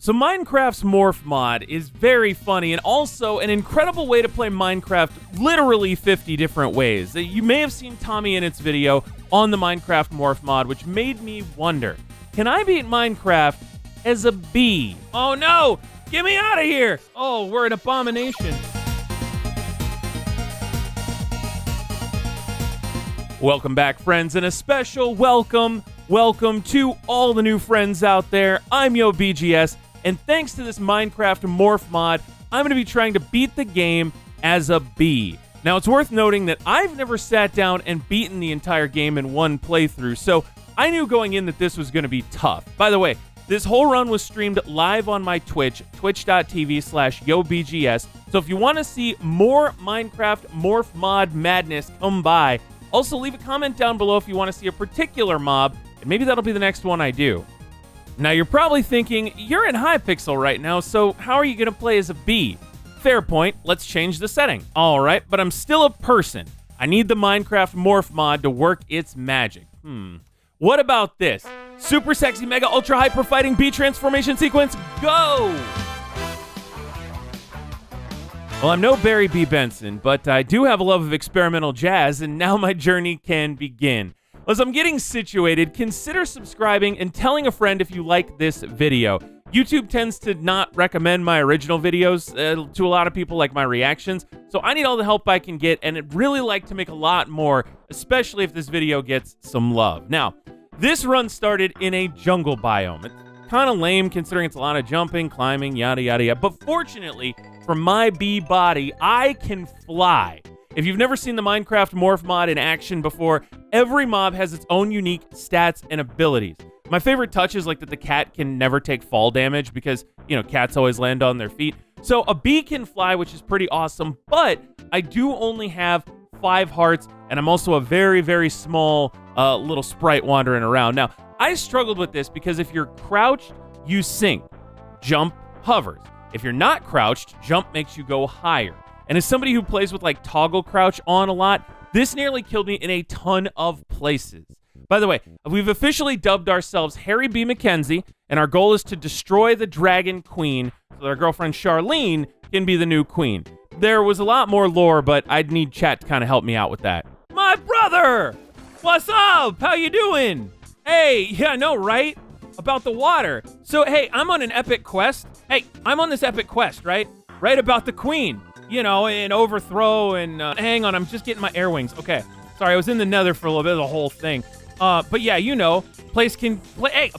So Minecraft's Morph Mod is very funny and also an incredible way to play Minecraft literally 50 different ways. You may have seen tommyinnit's video on the Minecraft Morph Mod, which made me wonder, can I beat Minecraft as a bee? Oh no! Get me out of here! Oh, we're an abomination. Welcome back, friends, and a special welcome to all the new friends out there. I'm YoBGS, and thanks to this Minecraft Morph Mod, I'm going to be trying to beat the game as a bee. Now, it's worth noting that I've never sat down and beaten the entire game in one playthrough, so I knew going in that this was going to be tough. By the way, this whole run was streamed live on my Twitch, twitch.tv/YoBGS, so if you want to see more Minecraft Morph Mod madness, come by. Also, leave a comment down below if you want to see a particular mob, and maybe that'll be the next one I do. Now, you're probably thinking, you're in Hypixel right now, so how are you going to play as a bee? Fair point, let's change the setting. Alright, but I'm still a person. I need the Minecraft Morph Mod to work its magic. What about this? Super sexy, mega, ultra hyper fighting bee transformation sequence, go! Well, I'm no Barry B. Benson, but I do have a love of experimental jazz, and now my journey can begin. As I'm getting situated, consider subscribing and telling a friend if you like this video. YouTube tends to not recommend my original videos to a lot of people, like my reactions, so I need all the help I can get, and I'd really like to make a lot more, especially if this video gets some love. Now, this run started in a jungle biome. It's kind of lame considering it's a lot of jumping, climbing, yada yada yada, but fortunately, for my bee body, I can fly. If you've never seen the Minecraft Morph Mod in action before, every mob has its own unique stats and abilities. My favorite touch is like that the cat can never take fall damage because, you know, cats always land on their feet. So a bee can fly, which is pretty awesome, but I do only have 5 hearts, and I'm also a very, very small little sprite wandering around. Now, I struggled with this because if you're crouched, you sink. Jump hovers. If you're not crouched, jump makes you go higher. And as somebody who plays with like toggle crouch on a lot, this nearly killed me in a ton of places. By the way, we've officially dubbed ourselves Harry B. Mackenzie, and our goal is to destroy the Dragon Queen so that our girlfriend Charlene can be the new queen. There was a lot more lore, but I'd need chat to kind of help me out with that. My brother! What's up? How you doing? Hey, yeah, I know, right? About the water. So, hey, I'm on an epic quest. Hey, I'm on this epic quest, right? Right about the queen. You know, and overthrow and hang on, I'm just getting my air wings. Okay, sorry, I was in the Nether for a little bit of the whole thing. But yeah, you know, a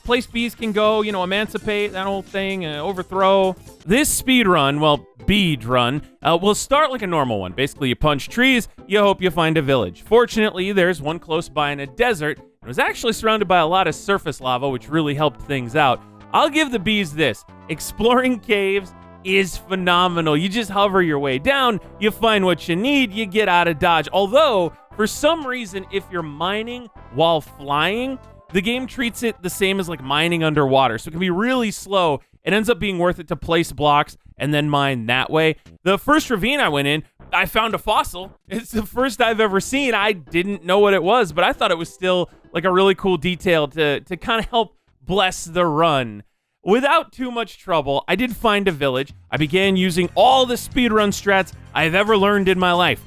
place bees can go, you know, emancipate, that whole thing, overthrow. This speed run, well, bead run, will start like a normal one. Basically, you punch trees, you hope you find a village. Fortunately, there's one close by in a desert. It was actually surrounded by a lot of surface lava, which really helped things out. I'll give the bees this. Exploring caves is phenomenal. You just hover your way down, you find what you need, you get out of dodge. Although, for some reason, if you're mining while flying, the game treats it the same as like mining underwater. So it can be really slow. It ends up being worth it to place blocks and then mine that way. The first ravine I went in, I found a fossil. It's the first I've ever seen. I didn't know what it was, but I thought it was still like a really cool detail to kind of help bless the run. Without too much trouble, I did find a village. I began using all the speedrun strats I've ever learned in my life.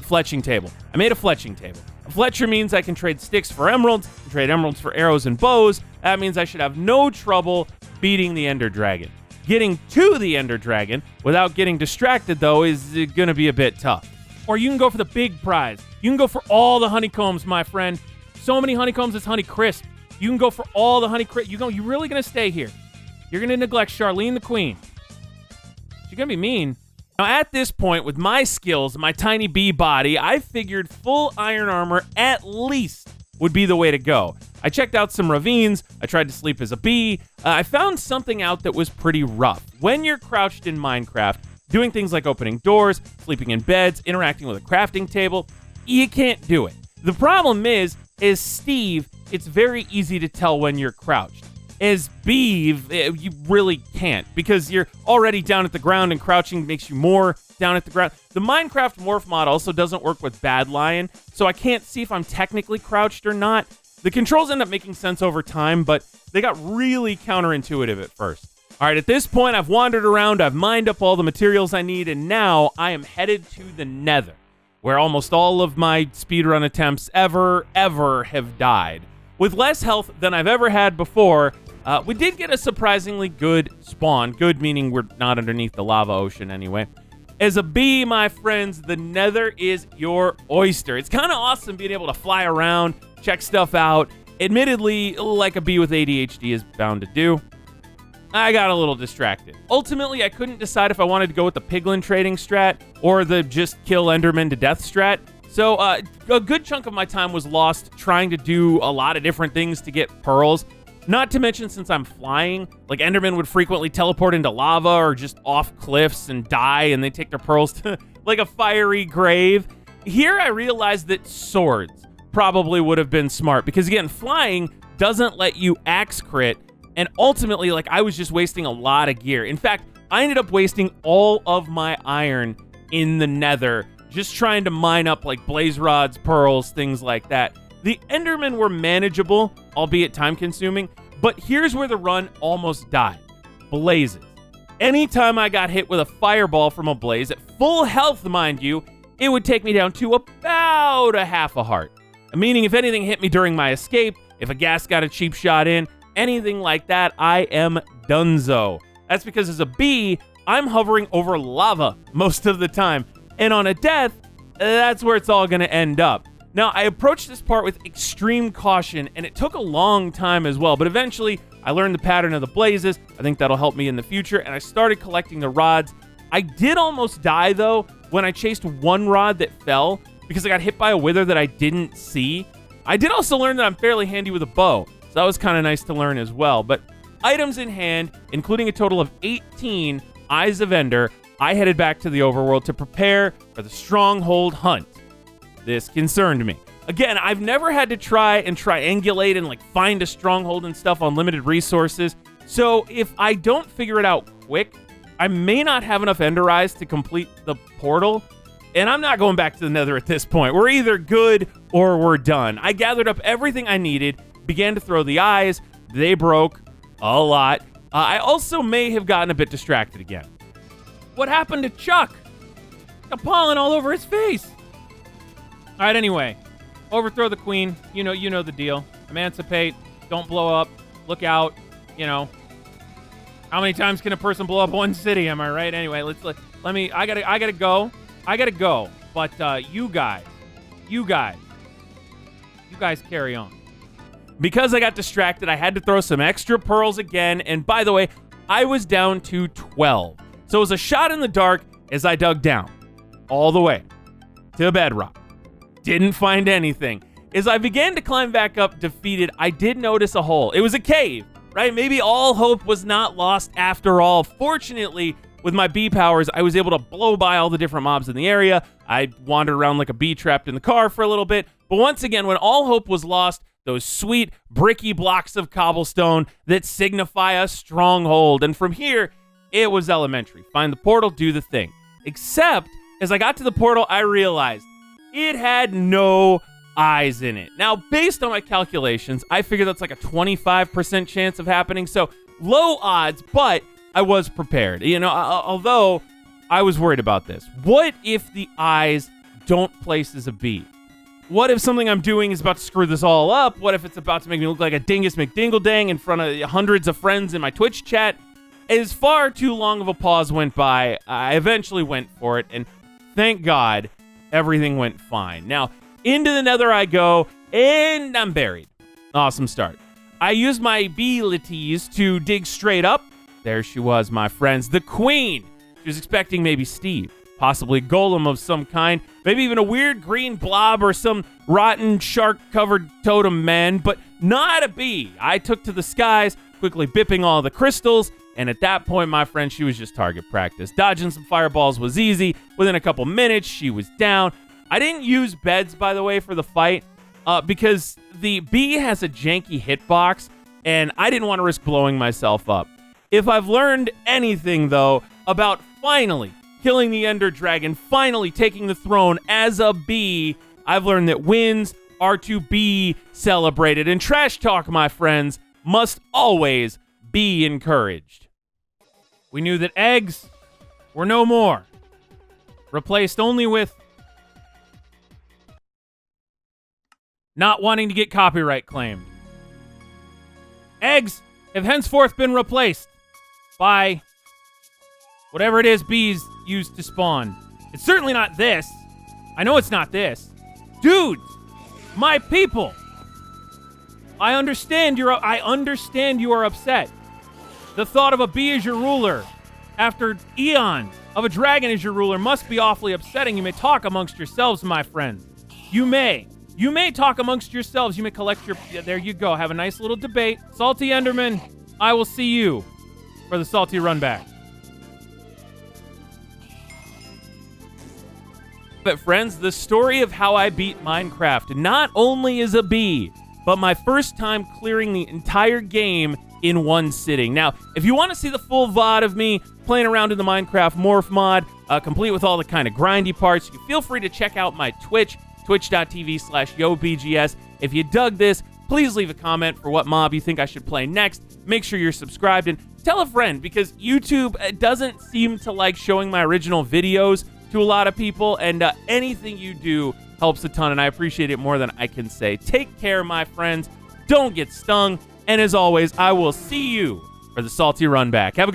Fletching table. I made a fletching table. A fletcher means I can trade sticks for emeralds, trade emeralds for arrows and bows. That means I should have no trouble beating the Ender Dragon. Getting to the Ender Dragon without getting distracted, though, is gonna be a bit tough. Or you can go for the big prize. You can go for all the honeycombs, my friend. So many honeycombs, it's honey crisp. You can go for all the honey crisp. You really gonna stay here? You're going to neglect Charlene the Queen. She's going to be mean. Now, at this point, with my skills, my tiny bee body, I figured full iron armor at least would be the way to go. I checked out some ravines. I tried to sleep as a bee. I found something out that was pretty rough. When you're crouched in Minecraft, doing things like opening doors, sleeping in beds, interacting with a crafting table, you can't do it. The problem is Steve, it's very easy to tell when you're crouched. As Beeve, you really can't because you're already down at the ground and crouching makes you more down at the ground. The Minecraft Morph Mod also doesn't work with Bad Lion, so I can't see if I'm technically crouched or not. The controls end up making sense over time, but they got really counterintuitive at first. All right, at this point, I've wandered around, I've mined up all the materials I need, and now I am headed to the Nether, where almost all of my speedrun attempts ever have died. With less health than I've ever had before, we did get a surprisingly good spawn. Good meaning we're not underneath the lava ocean anyway. As a bee, my friends, the Nether is your oyster. It's kind of awesome being able to fly around, check stuff out. Admittedly, like a bee with ADHD is bound to do, I got a little distracted. Ultimately, I couldn't decide if I wanted to go with the piglin trading strat or the just kill Enderman to death strat. So a good chunk of my time was lost trying to do a lot of different things to get pearls. Not to mention, since I'm flying, like Enderman would frequently teleport into lava or just off cliffs and die, and they take their pearls to like a fiery grave. Here I realized that swords probably would have been smart because, again, flying doesn't let you axe crit. And ultimately, like, I was just wasting a lot of gear. In fact, I ended up wasting all of my iron in the Nether just trying to mine up, like, blaze rods, pearls, things like that. The Endermen were manageable, albeit time-consuming, but here's where the run almost died. Blazes. Anytime I got hit with a fireball from a blaze, at full health, mind you, it would take me down to about a half a heart. Meaning if anything hit me during my escape, if a ghast got a cheap shot in, anything like that, I am donezo. That's because as a bee, I'm hovering over lava most of the time. And on a death, that's where it's all going to end up. Now, I approached this part with extreme caution, and it took a long time as well. But eventually, I learned the pattern of the blazes. I think that'll help me in the future. And I started collecting the rods. I did almost die, though, when I chased one rod that fell because I got hit by a wither that I didn't see. I did also learn that I'm fairly handy with a bow. So that was kind of nice to learn as well. But items in hand, including a total of 18 Eyes of Ender, I headed back to the overworld to prepare for the Stronghold hunt. This concerned me. Again, I've never had to try and triangulate and like find a stronghold and stuff on limited resources. So if I don't figure it out quick, I may not have enough Ender Eyes to complete the portal. And I'm not going back to the Nether at this point. We're either good or we're done. I gathered up everything I needed, began to throw the eyes. They broke a lot. I also may have gotten a bit distracted again. What happened to Chuck? Got pollen all over his face. All right, anyway. Overthrow the queen. You know the deal. Emancipate. Don't blow up. Look out. You know. How many times can a person blow up one city? Am I right? Anyway, let me. I gotta go. But you guys carry on. Because I got distracted, I had to throw some extra pearls again. And by the way, I was down to 12. So it was a shot in the dark as I dug down all the way to bedrock. Didn't find anything. As I began to climb back up defeated, I did notice a hole. It was a cave, right? Maybe all hope was not lost after all. Fortunately, with my bee powers, I was able to blow by all the different mobs in the area. I wandered around like a bee trapped in the car for a little bit. But once again, when all hope was lost, those sweet bricky blocks of cobblestone that signify a stronghold. And from here, it was elementary. Find the portal, do the thing. Except, as I got to the portal, I realized it had no eyes in it. Now, based on my calculations, I figured that's like a 25% chance of happening. So low odds, but I was prepared. You know, although I was worried about this. What if the eyes don't place as a bee? What if something I'm doing is about to screw this all up? What if it's about to make me look like a dingus McDingledang in front of hundreds of friends in my Twitch chat? As far too long of a pause went by, I eventually went for it, and thank God, everything went fine. Now, into the Nether I go, and I'm buried. Awesome start. I used my abilities to dig straight up. There she was, my friends, the queen. She was expecting maybe Steve, possibly a golem of some kind, maybe even a weird green blob or some rotten shark-covered totem man, but not a bee. I took to the skies, quickly bipping all the crystals, and at that point, my friend, she was just target practice. Dodging some fireballs was easy. Within a couple minutes, she was down. I didn't use beds, by the way, for the fight, because the bee has a janky hitbox, and I didn't want to risk blowing myself up. If I've learned anything, though, about finally killing the Ender Dragon, finally taking the throne as a bee, I've learned that wins are to be celebrated. And trash talk, my friends, must always be encouraged. We knew that eggs were no more, replaced only with not wanting to get copyright claimed. Eggs have henceforth been replaced by whatever it is bees use to spawn. It's certainly not this. I know it's not this. Dudes, my people, I understand you are upset. The thought of a bee as your ruler after eons of a dragon as your ruler must be awfully upsetting. You may talk amongst yourselves, my friends. You may talk amongst yourselves. You may collect your... There you go. Have a nice little debate. Salty Enderman, I will see you for the salty runback. But friends, the story of how I beat Minecraft not only is a bee, but my first time clearing the entire game in one sitting. Now, if you want to see the full VOD of me playing around in the Minecraft Morph Mod, complete with all the kind of grindy parts, you feel free to check out my Twitch, twitch.tv/YoBGS. If you dug this, please leave a comment for what mob you think I should play next. Make sure you're subscribed and tell a friend, because YouTube doesn't seem to like showing my original videos to a lot of people, and anything you do helps a ton, and I appreciate it more than I can say. Take care, my friends. Don't get stung. And as always, I will see you for the salty run back. Have a